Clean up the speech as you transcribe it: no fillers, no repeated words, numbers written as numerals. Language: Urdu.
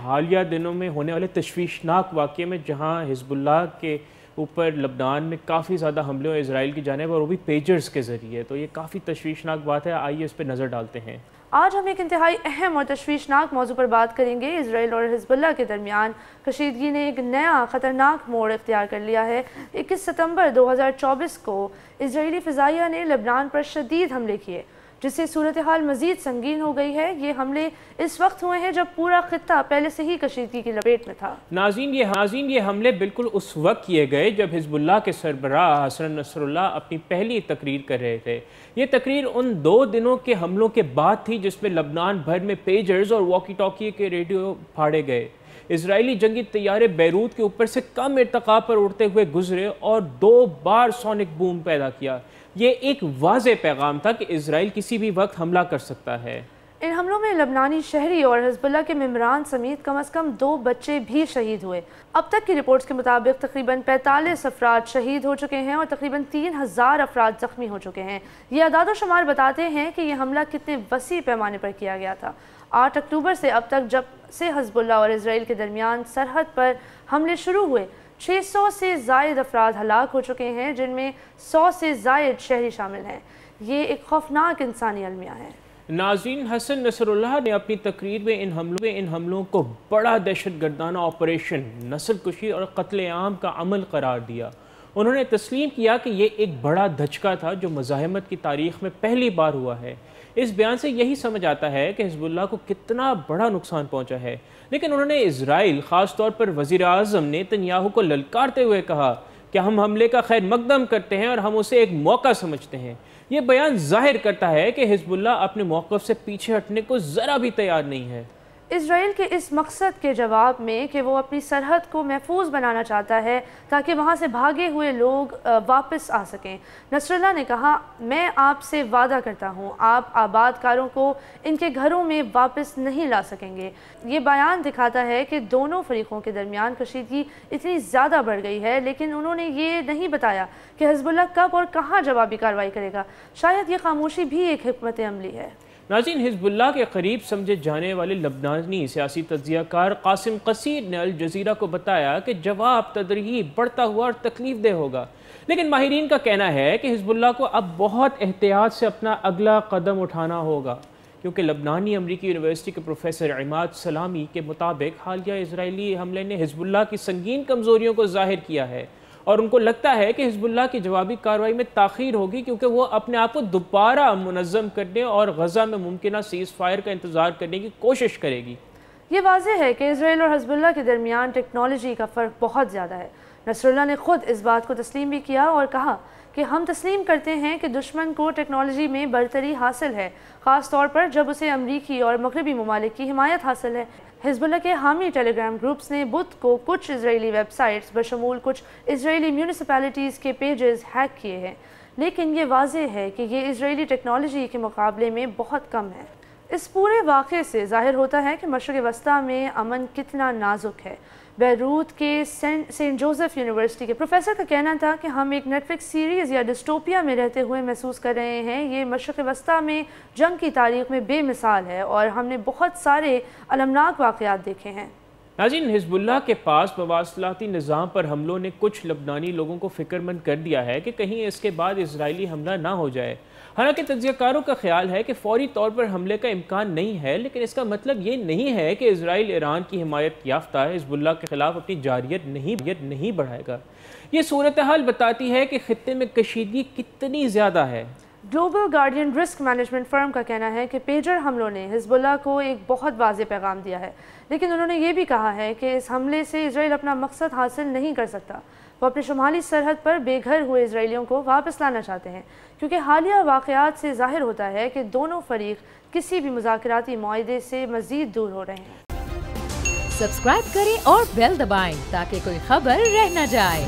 حالیہ دنوں میں ہونے والے تشویشناک واقعے میں جہاں حزب اللہ کے اوپر لبنان میں کافی زیادہ حملے ہوئے اسرائیل کی جانب اور وہ بھی پیجرز کے ذریعے، تو یہ کافی تشویشناک بات ہے. آئیے اس پہ نظر ڈالتے ہیں. آج ہم ایک انتہائی اہم اور تشویشناک موضوع پر بات کریں گے. اسرائیل اور حزب اللہ کے درمیان کشیدگی نے ایک نیا خطرناک موڑ اختیار کر لیا ہے. 21 ستمبر 2024 کو اسرائیلی فضائیہ نے لبنان پر شدید حملے کیے، جس سے صورتحال مزید سنگین ہو گئی ہے. یہ حملے اس وقت ہوئے ہیں جب پورا خطہ پہلے سے ہی کشیدگی کی لپیٹ میں تھا. ناظرین یہ حملے بالکل اس وقت کیے گئے جب حزب اللہ کے سربراہ حسن نصر اللہ اپنی پہلی تقریر کر رہے تھے. یہ تقریر ان 2 دنوں کے حملوں کے بعد تھی جس میں لبنان بھر میں پیجرز اور واکی ٹاکی کے ریڈیو پھاڑے گئے. اسرائیلی جنگی طیارے بیروت کے اوپر سے کم ارتقاء پر اڑتے ہوئے گزرے اور 2 بار سونک بوم پیدا کیا. یہ ایک واضح پیغام تھا کہ اسرائیل کسی بھی وقت حملہ کر سکتا ہے. ان حملوں میں لبنانی شہری اور حزب اللہ کے ممبران سمیت کم از کم 2 بچے بھی شہید ہوئے. اب تک کی رپورٹس کے مطابق تقریباً 45 افراد شہید ہو چکے ہیں اور تقریباً 3000 افراد زخمی ہو چکے ہیں. یہ اعداد و شمار بتاتے ہیں کہ یہ حملہ کتنے وسیع پیمانے پر کیا گیا تھا. 8 اکتوبر سے اب تک جب سے حزب اللہ اور اسرائیل کے درمیان سرحد پر حملے شروع ہوئے، 600 سے زائد افراد ہلاک ہو چکے ہیں، جن میں 100 سے زائد شہری شامل ہیں. یہ ایک خوفناک انسانی المیہ ہے. ناظرین، حسن نصر اللہ نے اپنی تقریر میں ان حملوں کو بڑا دہشت گردانہ آپریشن، نسل کشی اور قتل عام کا عمل قرار دیا. انہوں نے تسلیم کیا کہ یہ ایک بڑا دھچکا تھا جو مزاحمت کی تاریخ میں پہلی بار ہوا ہے. اس بیان سے یہی سمجھ آتا ہے کہ حزب اللہ کو کتنا بڑا نقصان پہنچا ہے. لیکن انہوں نے اسرائیل، خاص طور پر وزیر اعظم نیتنیاہو کو للکارتے ہوئے کہا کہ ہم حملے کا خیر مقدم کرتے ہیں اور ہم اسے ایک موقع سمجھتے ہیں. یہ بیان ظاہر کرتا ہے کہ حزب اللہ اپنے موقف سے پیچھے ہٹنے کو ذرا بھی تیار نہیں ہے. اسرائیل کے اس مقصد کے جواب میں کہ وہ اپنی سرحد کو محفوظ بنانا چاہتا ہے تاکہ وہاں سے بھاگے ہوئے لوگ واپس آ سکیں، نصر اللہ نے کہا، میں آپ سے وعدہ کرتا ہوں آپ آباد کاروں کو ان کے گھروں میں واپس نہیں لا سکیں گے. یہ بیان دکھاتا ہے کہ دونوں فریقوں کے درمیان کشیدگی اتنی زیادہ بڑھ گئی ہے، لیکن انہوں نے یہ نہیں بتایا کہ حزب اللہ کب اور کہاں جوابی کارروائی کرے گا. شاید یہ خاموشی بھی ایک حکمت عملی ہے. ناظرین، حزب اللہ کے قریب سمجھے جانے والے لبنانی سیاسی تجزیہ کار قاسم قصیر نے الجزیرہ کو بتایا کہ جواب تدریجی بڑھتا ہوا اور تکلیف دہ ہوگا. لیکن ماہرین کا کہنا ہے کہ حزب اللہ کو اب بہت احتیاط سے اپنا اگلا قدم اٹھانا ہوگا، کیونکہ لبنانی امریکی یونیورسٹی کے پروفیسر عماد سلامی کے مطابق حالیہ اسرائیلی حملے نے حزب اللہ کی سنگین کمزوریوں کو ظاہر کیا ہے اور ان کو لگتا ہے کہ حزب اللہ کی جوابی کارروائی میں تاخیر ہوگی، کیونکہ وہ اپنے آپ کو دوبارہ منظم کرنے اور غزہ میں ممکنہ سیز فائر کا انتظار کرنے کی کوشش کرے گی. یہ واضح ہے کہ اسرائیل اور حزب اللہ کے درمیان ٹیکنالوجی کا فرق بہت زیادہ ہے. نصر اللہ نے خود اس بات کو تسلیم بھی کیا اور کہا کہ ہم تسلیم کرتے ہیں کہ دشمن کو ٹیکنالوجی میں برتری حاصل ہے، خاص طور پر جب اسے امریکی اور مغربی ممالک کی حمایت حاصل ہے. حزب اللہ کے حامی ٹیلی گرام گروپس نے بدھ کو کچھ اسرائیلی ویب سائٹس بشمول کچھ اسرائیلی میونسپیلٹیز کے پیجز ہیک کیے ہیں، لیکن یہ واضح ہے کہ یہ اسرائیلی ٹیکنالوجی کے مقابلے میں بہت کم ہے. اس پورے واقعے سے ظاہر ہوتا ہے کہ مشرق وسطیٰ میں امن کتنا نازک ہے. بیروت کے سینٹ جوزف یونیورسٹی کے پروفیسر کا کہنا تھا کہ ہم ایک نیٹ فلکس سیریز یا ڈسٹوپیا میں رہتے ہوئے محسوس کر رہے ہیں. یہ مشرق وسطیٰ میں جنگ کی تاریخ میں بے مثال ہے اور ہم نے بہت سارے المناک واقعات دیکھے ہیں. ناظرین، حزب اللہ کے پاس مواصلاتی نظام پر حملوں نے کچھ لبنانی لوگوں کو فکر مند کر دیا ہے کہ کہیں اس کے بعد اسرائیلی حملہ نہ ہو جائے. حالانکہ تجزیہ کاروں کا خیال ہے کہ فوری طور پر حملے کا امکان نہیں ہے، لیکن اس کا مطلب یہ نہیں ہے کہ اسرائیل ایران کی حمایت یافتہ حزب اللہ کے خلاف اپنی جارحیت نہیں بڑھائے گا. یہ صورتحال بتاتی ہے کہ خطے میں کشیدگی کتنی زیادہ ہے. گلوبل گارڈین رسک مینجمنٹ فرم کا کہنا ہے کہ پیجر حملوں نے حزب اللہ کو ایک بہت واضح پیغام دیا ہے، لیکن انہوں نے یہ بھی کہا ہے کہ اس حملے سے اسرائیل اپنا مقصد حاصل نہیں کر سکتا. وہ اپنے شمالی سرحد پر بے گھر ہوئے اسرائیلیوں کو واپس لانا چاہتے ہیں، کیونکہ حالیہ واقعات سے ظاہر ہوتا ہے کہ دونوں فریق کسی بھی مذاکراتی معاہدے سے مزید دور ہو رہے ہیں. سبسکرائب کریں اور بیل دبائیں تاکہ کوئی خبر رہ نہ جائے.